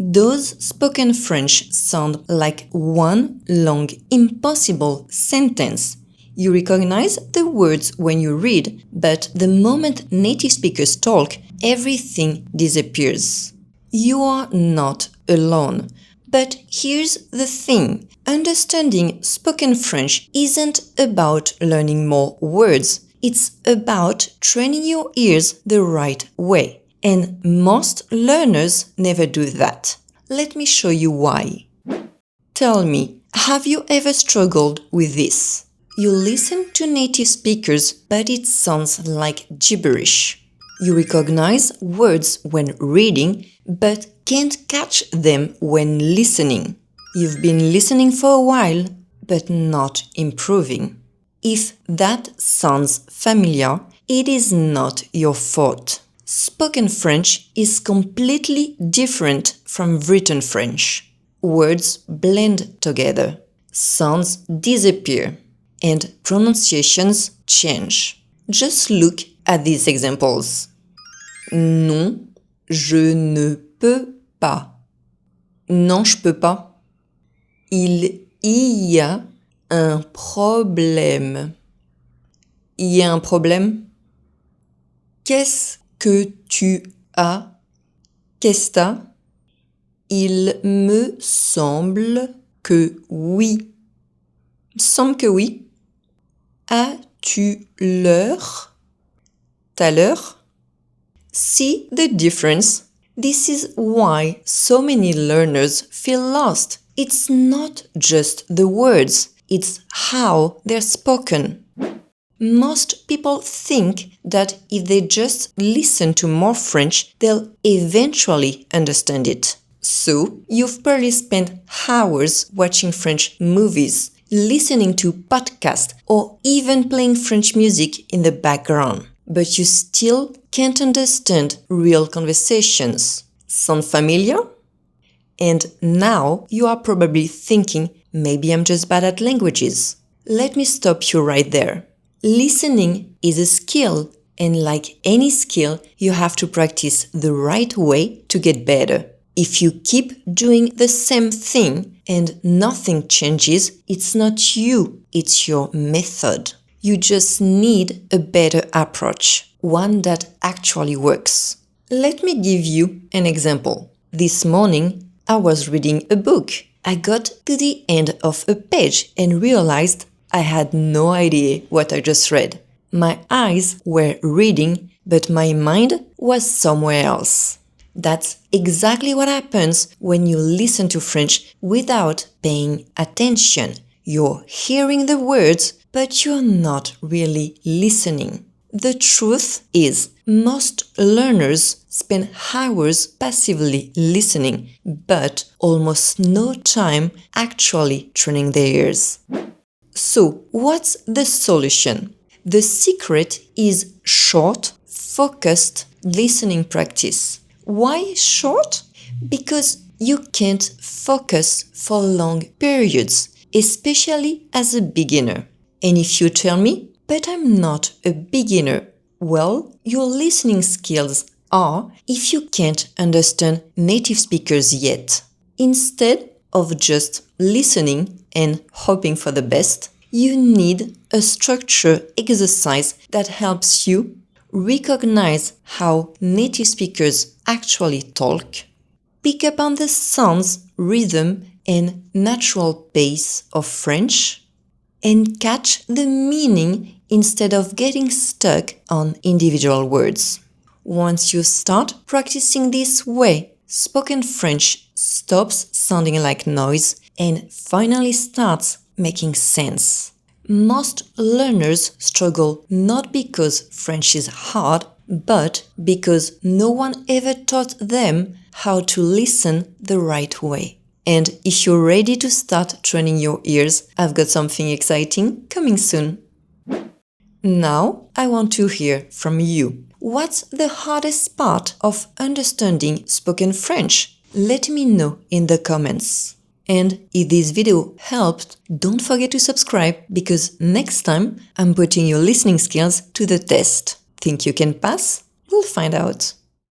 Does spoken French sound like one long, impossible sentence? You recognize the words when you read, but the moment native speakers talk, everything disappears. You are not alone. But here's the thing. Understanding spoken French isn't about learning more words. It's about training your ears the right way. And most learners never do that. Let me show you why. Tell me, have you ever struggled with this? You listen to native speakers, but it sounds like gibberish. You recognize words when reading, but can't catch them when listening. You've been listening for a while, but not improving. If that sounds familiar, it is not your fault. Spoken French is completely different from written French. Words blend together, sounds disappear, and pronunciations change. Just look at these examples. Non, je ne peux pas. Non, je peux pas. Il y a un problème. Il y a un problème? Qu'est-ce que tu as? Qu'est-ce que t'as? Il me semble que oui. Semble que oui. As-tu l'heure? T'as l'heure? See the difference? This is why so many learners feel lost. It's not just the words, it's how they're spoken. Most people think that if they just listen to more French, they'll eventually understand it. So, you've probably spent hours watching French movies, listening to podcasts, or even playing French music in the background. But you still can't understand real conversations. Sound familiar? And now you are probably thinking, maybe I'm just bad at languages. Let me stop you right there. Listening is a skill, and like any skill, you have to practice the right way to get better. If you keep doing the same thing and nothing changes, it's not you, it's your method. You just need a better approach, one that actually works. Let me give you an example. This morning, I was reading a book. I got to the end of a page and realized I had no idea what I just read. My eyes were reading, but my mind was somewhere else. That's exactly what happens when you listen to French without paying attention. You're hearing the words, but you're not really listening. The truth is, most learners spend hours passively listening, but almost no time actually training their ears. So, what's the solution? The secret is short, focused listening practice. Why short? Because you can't focus for long periods, especially as a beginner. And if you tell me, but I'm not a beginner, well, your listening skills are if you can't understand native speakers yet. Instead of just listening and hoping for the best, you need a structure exercise that helps you recognize how native speakers actually talk, pick up on the sounds, rhythm, and natural pace of French, and catch the meaning instead of getting stuck on individual words. Once you start practicing this way, spoken French stops sounding like noise and finally starts making sense. Most learners struggle not because French is hard, but because no one ever taught them how to listen the right way. And if you're ready to start training your ears, I've got something exciting coming soon. Now, I want to hear from you. What's the hardest part of understanding spoken French? Let me know in the comments. And if this video helped, don't forget to subscribe because next time I'm putting your listening skills to the test. Think you can pass? We'll find out.